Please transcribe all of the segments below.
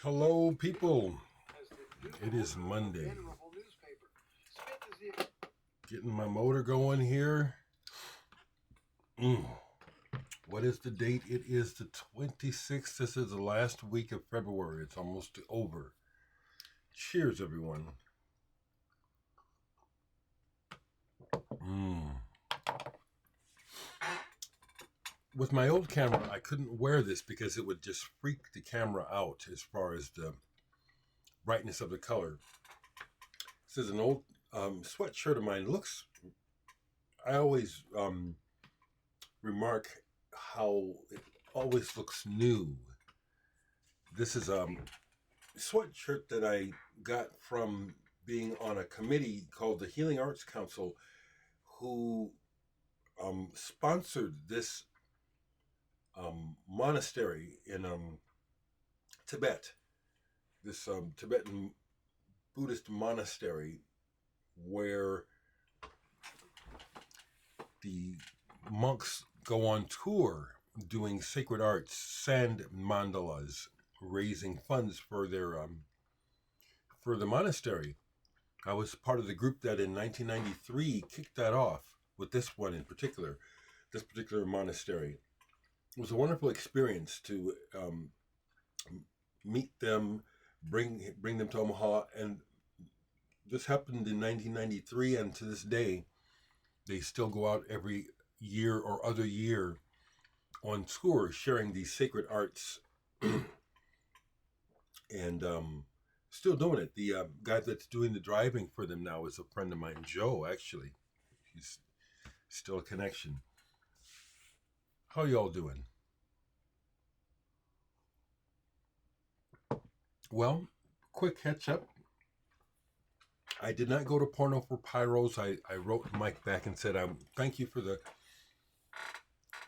Hello, people. It is Monday. Getting my motor going here. What is the date? It is the 26th. This is the last week of February. It's almost over. Cheers, everyone. With my old camera, I couldn't wear this because it would just freak the camera out as far as the brightness of the color. This is an old sweatshirt of mine. I always remark how it always looks new. This is a sweatshirt that I got from being on a committee called the Healing Arts Council, who sponsored this monastery in Tibet, this Tibetan Buddhist monastery where the monks go on tour doing sacred arts, sand mandalas, raising funds for their for the monastery. I was part of the group that in 1993 kicked that off with this one in particular, this particular monastery. It was a wonderful experience to meet them, bring them to Omaha, and this happened in 1993, and to this day, they still go out every year or other year on tour sharing these sacred arts and still doing it. The guy that's doing the driving for them now is a friend of mine, Joe, actually. He's still a connection. How y'all doing? Well, quick catch up. I did not go to Porno for Pyros. I wrote Mike back and said, thank you for the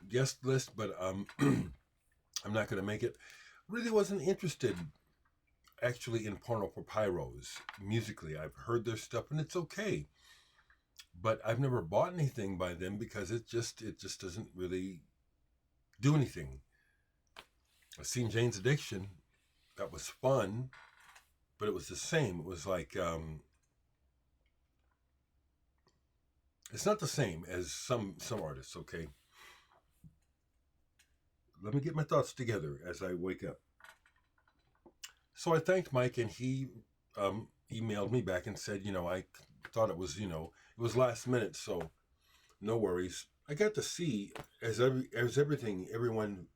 guest list, but I'm not going to make it. Really wasn't interested actually in Porno for Pyros musically. I've heard their stuff and it's okay, but I've never bought anything by them because it just doesn't really do anything. I've seen Jane's Addiction. That was fun, but it was the same. It was like it's not the same as some artists. Okay, let me get my thoughts together as I wake up. So I thanked Mike, and he emailed me back and said, I thought it was, it was last minute, so no worries. I got to see as everyone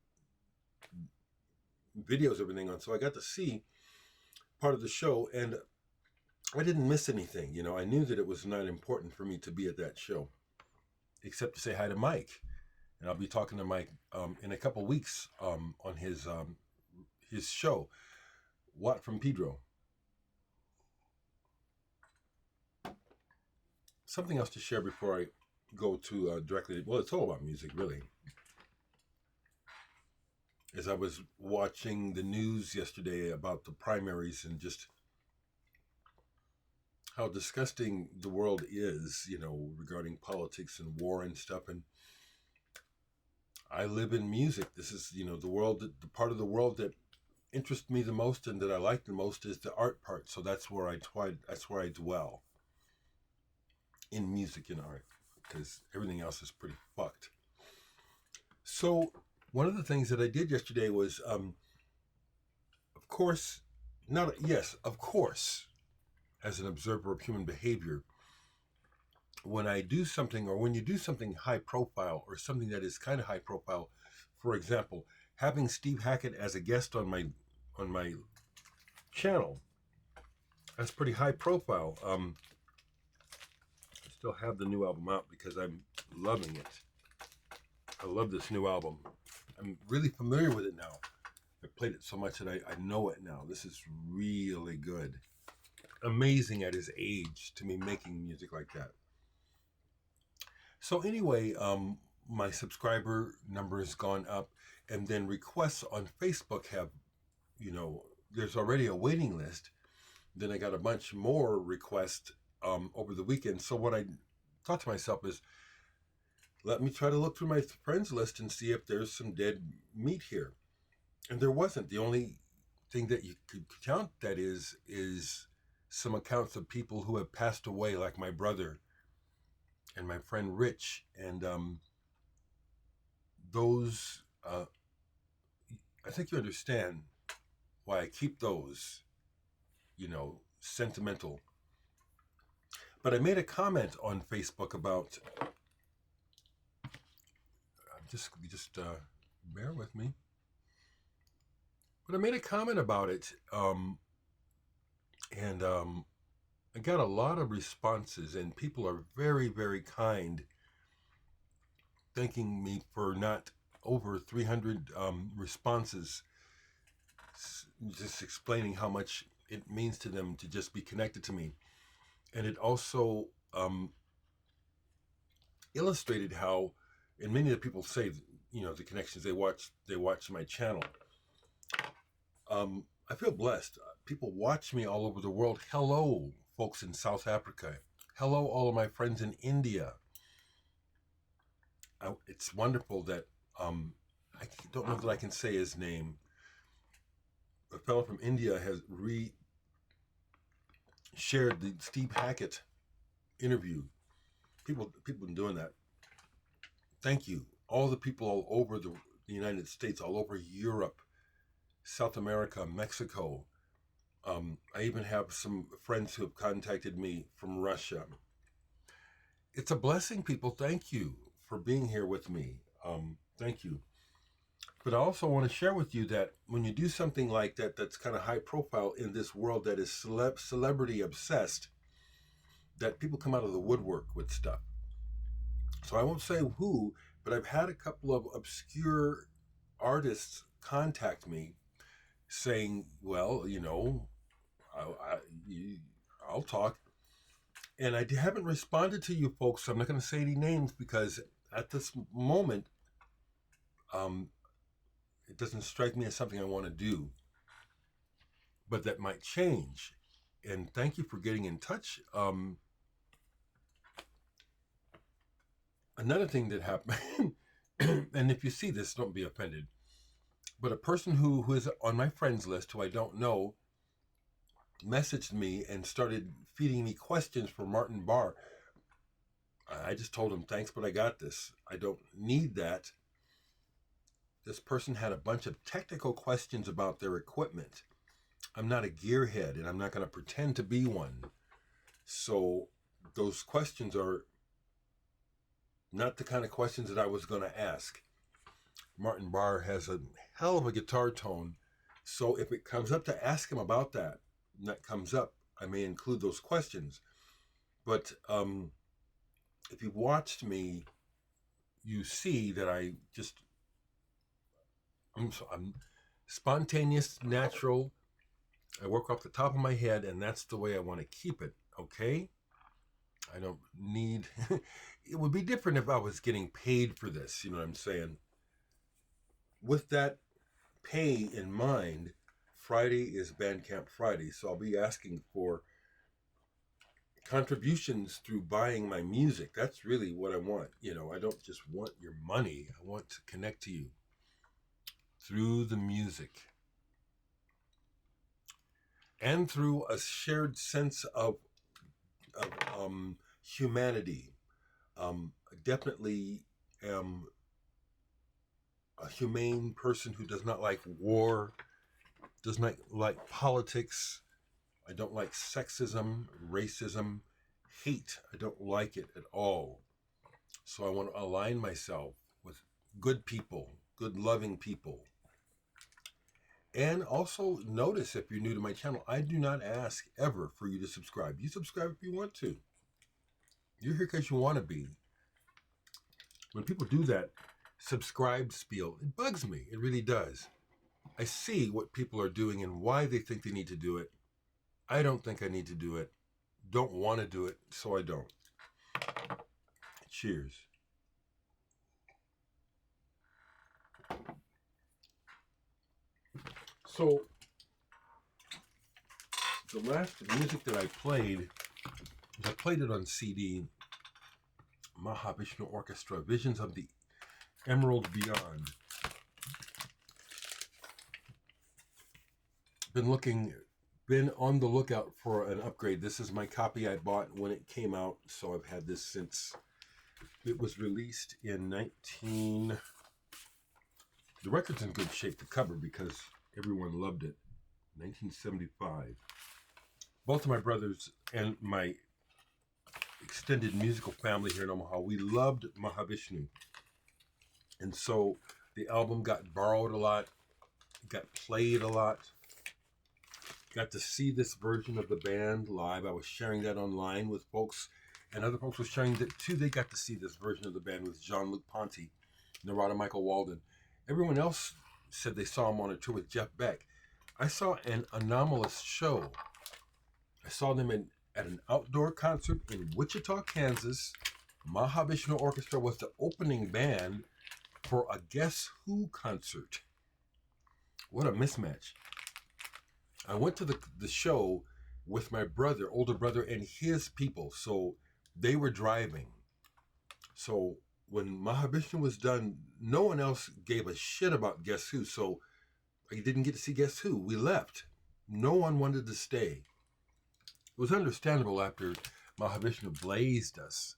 videos everything on, so I got to see part of the show, and I didn't miss anything. I knew that it was not important for me to be at that show, except to say hi to Mike, and I'll be talking to Mike in a couple weeks on his show, Watt from Pedro. Something else to share before I go to directly. Well, it's all about music, really. As I was watching the news yesterday about the primaries and just how disgusting the world is, regarding politics and war and stuff. And I live in music. This is, the part of the world that interests me the most and that I like the most is the art part. So that's where I dwell in music and art, because everything else is pretty fucked. So one of the things that I did yesterday was, of course, as an observer of human behavior, when I do something, or when you do something high profile, or something that is kind of high profile, for example, having Steve Hackett as a guest on my channel, that's pretty high profile. I still have the new album out because I'm loving it. I love this new album. I'm really familiar with it now. I played it so much that I know it now. This is really good. Amazing at his age to be making music like that. So anyway, my subscriber number has gone up, and then requests on Facebook have, there's already a waiting list. Then I got a bunch more requests over the weekend. So what I thought to myself is, let me try to look through my friends list and see if there's some dead meat here. And there wasn't. The only thing that you could count that is some accounts of people who have passed away, like my brother and my friend Rich, and those. I think you understand why I keep those, sentimental. But I made a comment on Facebook about. Just bear with me. But I made a comment about it, and I got a lot of responses, and people are very, very kind, thanking me for not over 300 responses, just explaining how much it means to them to just be connected to me. And it also illustrated how, and many of the people say, the connections, they watch my channel. I feel blessed. People watch me all over the world. Hello, folks in South Africa. Hello, all of my friends in India. It's wonderful that I don't know that I can say his name. A fellow from India has shared the Steve Hackett interview. People been doing that. Thank you. All the people all over the United States, all over Europe, South America, Mexico. I even have some friends who have contacted me from Russia. It's a blessing, people. Thank you for being here with me. Thank you. But I also want to share with you that when you do something like that, that's kind of high profile in this world that is celebrity obsessed, that people come out of the woodwork with stuff. So I won't say who, but I've had a couple of obscure artists contact me saying, well, I'll talk. And I haven't responded to you folks, so I'm not going to say any names because at this moment, it doesn't strike me as something I want to do. But that might change. And thank you for getting in touch. Another thing that happened, and if you see this, don't be offended, but a person who is on my friends list, who I don't know, messaged me and started feeding me questions for Martin Barr. I just told him, thanks, but I got this. I don't need that. This person had a bunch of technical questions about their equipment. I'm not a gearhead, and I'm not going to pretend to be one. So those questions are not the kind of questions that I was going to ask. Martin Barr has a hell of a guitar tone, so if it comes up to ask him about that, and that comes up, I may include those questions. But if you've watched me, you see that I'm spontaneous, natural. I work off the top of my head, and that's the way I want to keep it, okay? I don't need... It would be different if I was getting paid for this, you know what I'm saying? With that pay in mind, Friday is Bandcamp Friday, so I'll be asking for contributions through buying my music. That's really what I want. I don't just want your money. I want to connect to you through the music and through a shared sense of humanity. Definitely am a humane person who does not like war, does not like politics. I don't like sexism, racism, hate. I don't like it at all. So I want to align myself with good people, good loving people. And also notice, if you're new to my channel, I do not ask ever for you to subscribe. You subscribe if you want to. You're here because you want to be. When people do that subscribe spiel, it bugs me. It really does. I see what people are doing and why they think they need to do it. I don't think I need to do it. Don't want to do it, so I don't. Cheers. So, the last music that I played it on CD, Mahavishnu Orchestra, Visions of the Emerald Beyond. been on the lookout for an upgrade. This is my copy I bought when it came out, so I've had this since it was released in 19. The record's in good shape, the cover, because everyone loved it. 1975. Both of my brothers and my extended musical family here in Omaha, we loved Mahavishnu. And so the album got borrowed a lot, got played a lot. Got to see this version of the band live. I was sharing that online with folks, and other folks were sharing that too. They got to see this version of the band with Jean-Luc Ponty, Narada Michael Walden. Everyone else said they saw him on a tour with Jeff Beck. I saw an anomalous show. I saw them at an outdoor concert in Wichita, Kansas. Mahavishnu Orchestra was the opening band for a Guess Who concert. What a mismatch. I went to the show with my brother, older brother, and his people. So they were driving. So when Mahavishnu was done, no one else gave a shit about Guess Who. So I didn't get to see Guess Who. We left. No one wanted to stay. It was understandable after Mahavishnu blazed us.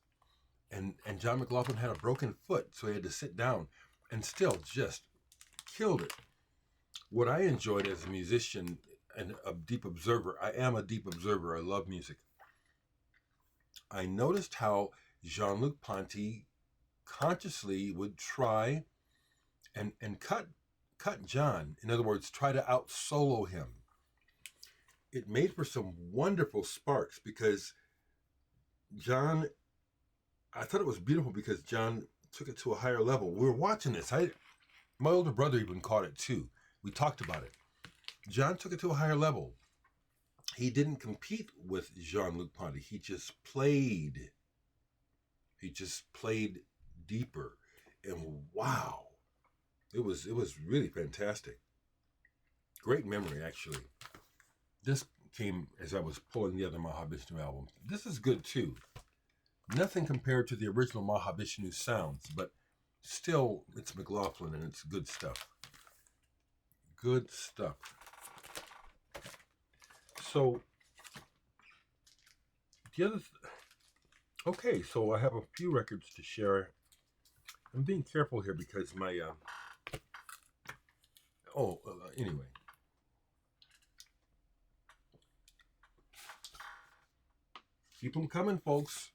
And John McLaughlin had a broken foot, so he had to sit down, and still just killed it. What I enjoyed as a musician and a deep observer, I am a deep observer, I love music. I noticed how Jean-Luc Ponty consciously would try and cut John. In other words, try to out-solo him. It made for some wonderful sparks because John, I thought it was beautiful because John took it to a higher level. We were watching this. My older brother even caught it too. We talked about it. John took it to a higher level. He didn't compete with Jean-Luc Ponty. He just played. He just played deeper. And wow, it was really fantastic. Great memory, actually. This came as I was pulling the other Mahavishnu album. This is good too. Nothing compared to the original Mahavishnu sounds, but still, it's McLaughlin and it's good stuff. Good stuff. So, the other... Okay, so I have a few records to share. I'm being careful here because my... anyway. Keep them coming, folks.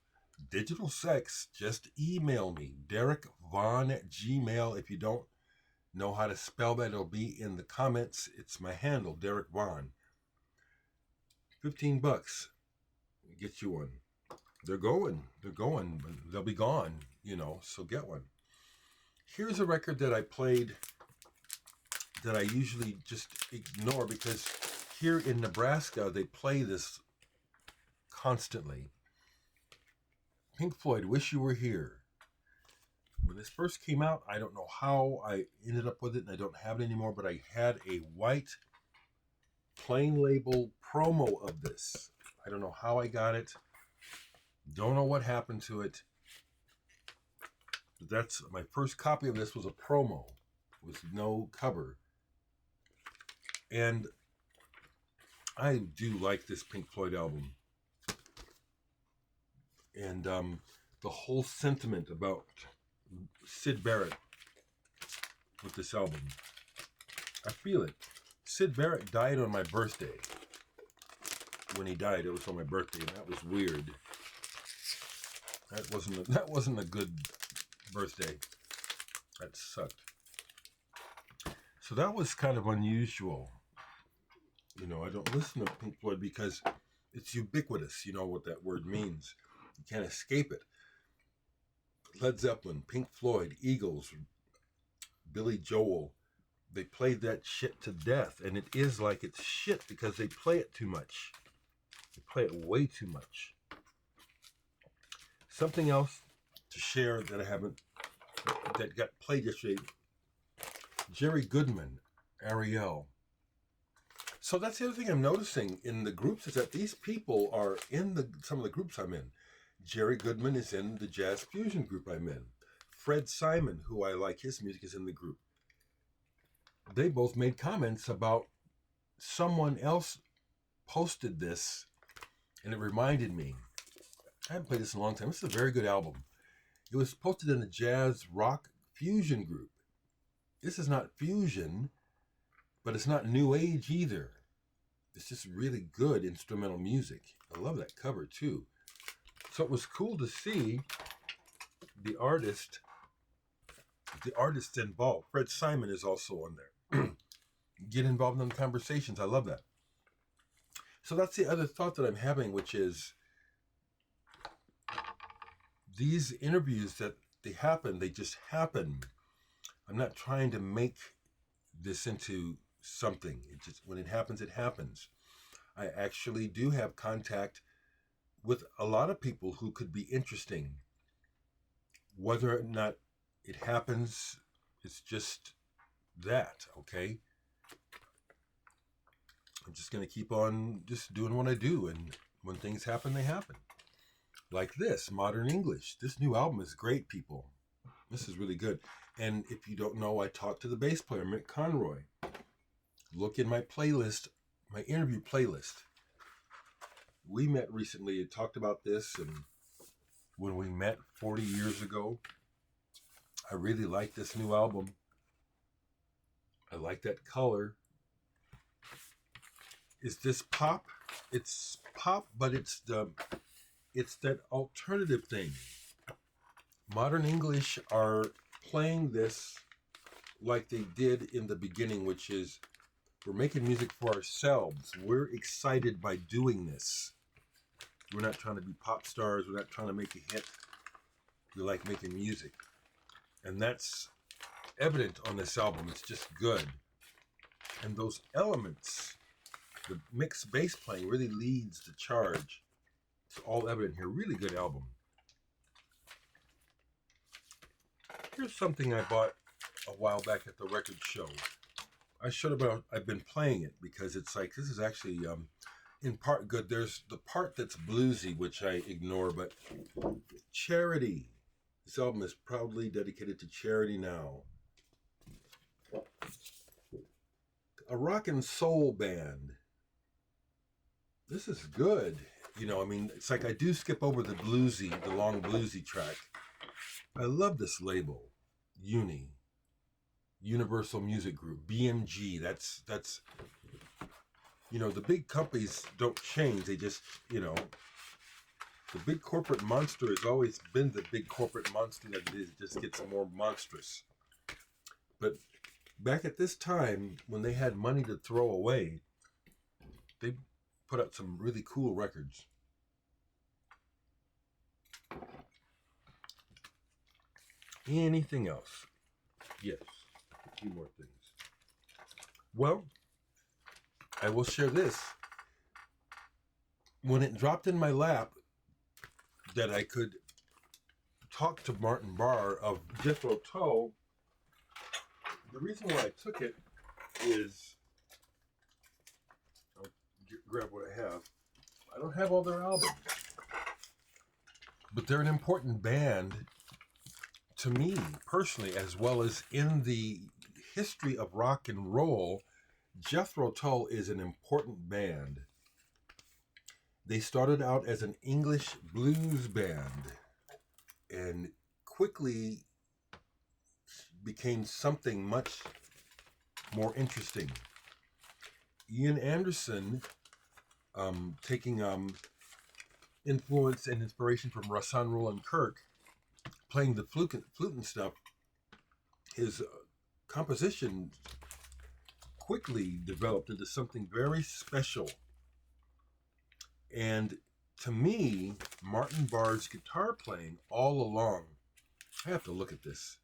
Digital sex, just email me. dereckvon@gmail. If you don't know how to spell that, it'll be in the comments. It's my handle, dereckvon. $15. Get you one. They're going, but they'll be gone, so get one. Here's a record that I played that I usually just ignore because here in Nebraska, they play this constantly. Pink Floyd, Wish You Were Here. When this first came out, I don't know how I ended up with it, and I don't have it anymore, but I had a white plain label promo of this. I don't know how I got it. Don't know what happened to it. But that's my first copy of this was a promo with no cover. And I do like this Pink Floyd album. And the whole sentiment about Syd Barrett with this album. I feel it. Syd Barrett died on my birthday. When he died, it was on my birthday, and that was weird. That wasn't a good birthday. That sucked. So that was kind of unusual. I don't listen to Pink Floyd because it's ubiquitous. You know what that word means. You can't escape it. Led Zeppelin, Pink Floyd, Eagles, Billy Joel, they played that shit to death. And it is like it's shit because they play it too much. They play it way too much. Something else to share that got played yesterday. Jerry Goodman, Ariel. So that's the other thing I'm noticing in the groups is that these people are in some of the groups I'm in. Jerry Goodman is in the jazz fusion group I'm in. Fred Simon, who I like his music, is in the group. They both made comments about someone else posted this, and it reminded me. I haven't played this in a long time. This is a very good album. It was posted in the jazz rock fusion group. This is not fusion, but it's not new age either. It's just really good instrumental music. I love that cover too. So it was cool to see the artists involved. Fred Simon is also on there. Get involved in the conversations. I love that. So that's the other thought that I'm having, which is these interviews that they just happen. I'm not trying to make this into something. It just, when it happens, it happens. I actually do have contact with a lot of people who could be interesting. Whether or not it happens, it's just that, okay? I'm just going to keep on just doing what I do, and when things happen, they happen. Like this, Modern English. This new album is great, people. This is really good. And if you don't know, I talked to the bass player, Mick Conroy. Look in my playlist, my interview playlist. We met recently and talked about this, and when we met 40 years ago, I really like this new album. I like that color. Is this pop? It's pop, but it's that alternative thing. Modern English are playing this like they did in the beginning, which is we're making music for ourselves. We're excited by doing this. We're not trying to be pop stars. We're not trying to make a hit. We like making music. And that's evident on this album. It's just good. And those elements, the mixed bass playing really leads the charge. It's all evident here. Really good album. Here's something I bought a while back at the record show. I've been playing it because it's like, this is actually in part good. There's the part that's bluesy, which I ignore, but Charity. This album is proudly dedicated to charity now. A rock and soul band. This is good. You know, I mean, it's like I do skip over the long bluesy track. I love this label, Universal Music Group, BMG. That's you know, the big companies don't change. They just, you know, the big corporate monster has always been the big corporate monster that it just gets more monstrous. But back at this time, when they had money to throw away, they put out some really cool records. Anything else? Yes, a few more things. Well, I will share this. When it dropped in my lap that I could talk to Martin Barr of Jethro Tull, the reason why I took it is, I'll grab what I have. I don't have all their albums, but they're an important band to me personally, as well as in the history of rock and roll. Jethro Tull is an important band. They started out as an English blues band and quickly became something much more interesting. Ian Anderson, taking influence and inspiration from Rahsaan Roland Kirk, playing the flute and stuff, his composition quickly developed into something very special. And to me, Martin Barr's guitar playing all along, I have to look at this.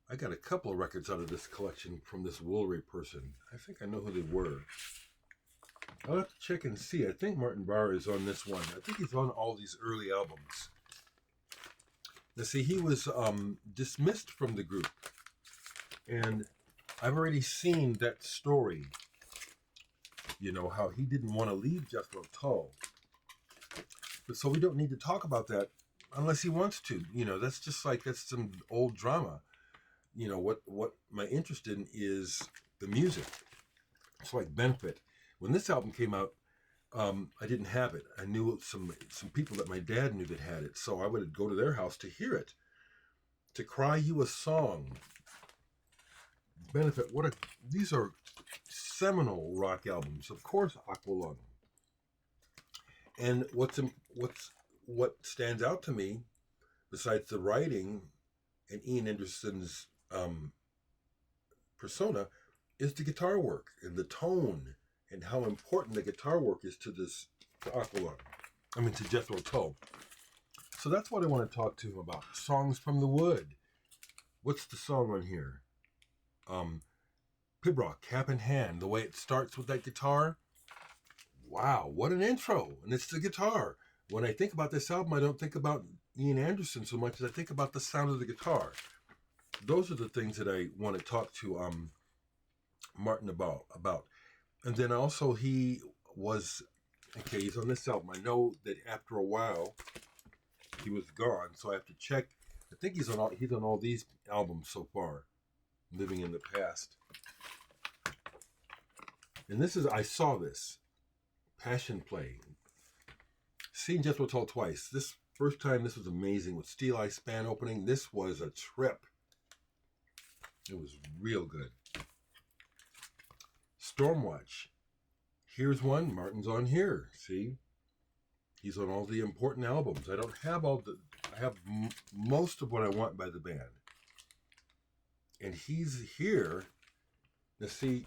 I got a couple of records out of this collection from this Woolery person. I think I know who they were. I'll have to check and see. I think Martin Barr is on this one. I think he's on all these early albums. Now see, he was dismissed from the group. And I've already seen that story. You know, how he didn't want to leave Jethro Tull. But so we don't need to talk about that unless he wants to. You know, that's some old drama. You know, what my interest in is the music. It's like Benefit. When this album came out, I didn't have it. I knew some people that my dad knew that had it, so I would go to their house to hear it. To Cry You a Song, Benefit. These are seminal rock albums. Of course, Aqualung. And what stands out to me, besides the writing and Ian Anderson's persona, is the guitar work and the tone and how important the guitar work is to Aqualung. To Jethro Tull. So that's what I want to talk to him about. Songs from the Wood. What's the song on here? Pibroch, Cap in Hand. The way it starts with that guitar. Wow, what an intro. And it's the guitar. When I think about this album, I don't think about Ian Anderson so much as I think about the sound of the guitar. Those are the things that I want to talk to Martin about. And then also he's on this album. I know that after a while he was gone, so I have to check. I think he's on all these albums so far, Living in the Past. And I saw this, Passion Play. Seen Jethro Tull twice. This first time, this was amazing with Steel Eye Span opening. This was a trip. It was real good. Stormwatch. Here's one. Martin's on here. See? He's on all the important albums. I don't have I have most of what I want by the band. And he's here. Now see,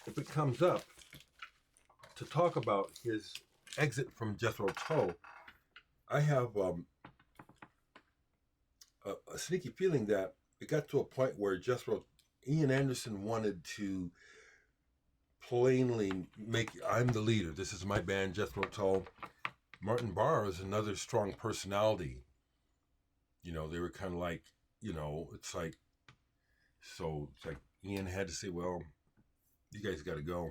if it comes up to talk about his exit from Jethro Tull, I have a sneaky feeling that it got to a point where Ian Anderson wanted to plainly make, I'm the leader. This is my band, Jethro Tull. Martin Barr is another strong personality. They were kind of like, it's like Ian had to say, well, you guys got to go.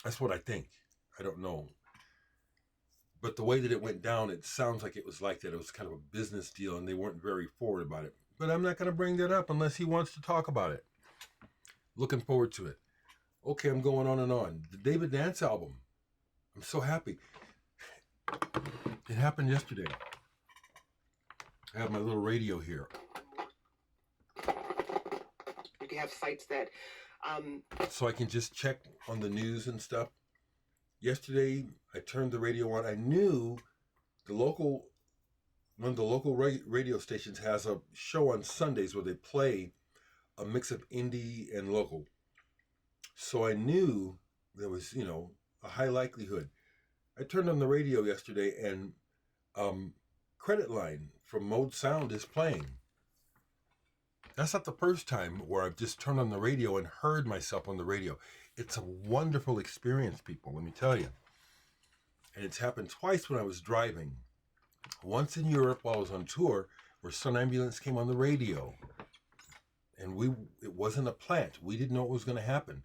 That's what I think. I don't know. But the way that it went down, it sounds like it was like that. It was kind of a business deal, and they weren't very forward about it. But I'm not going to bring that up unless he wants to talk about it. Looking forward to it. Okay, I'm going on and on. The David Dance album. I'm so happy. It happened yesterday. I have my little radio here. You can have sites that... So I can just check on the news and stuff. Yesterday, I turned the radio on. I knew one of the local radio stations has a show on Sundays where they play a mix of indie and local. So I knew there was, a high likelihood. I turned on the radio yesterday and Credit Line from Mode Sound is playing. That's not the first time where I've just turned on the radio and heard myself on the radio. It's a wonderful experience, people, let me tell you. And it's happened twice when I was driving. Once in Europe while I was on tour, where Sun Ambulance came on the radio. And it wasn't a plant. We didn't know what was going to happen.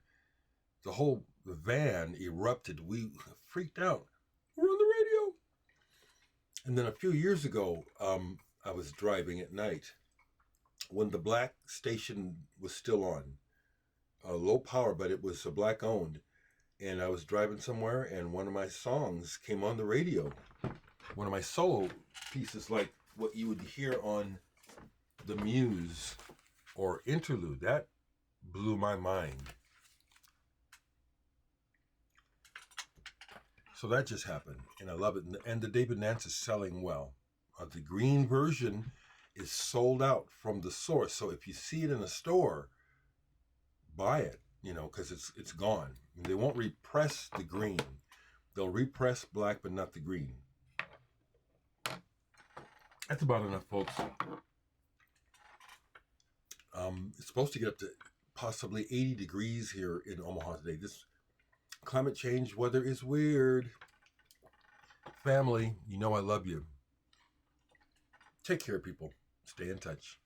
The whole van erupted. We freaked out. We're on the radio. And then a few years ago, I was driving at night when the black station was still on. Low power, but it was black owned. And I was driving somewhere and one of my songs came on the radio. One of my solo pieces, like what you would hear on the Muse or Interlude. That blew my mind. So that just happened, and I love it. And the David Nance is selling well. The green version is sold out from the source. So if you see it in a store, buy it, because it's gone. And they won't repress the green. They'll repress black, but not the green. That's about enough, folks. It's supposed to get up to possibly 80 degrees here in Omaha today. This climate change weather is weird. Family, I love you. Take care, people. Stay in touch.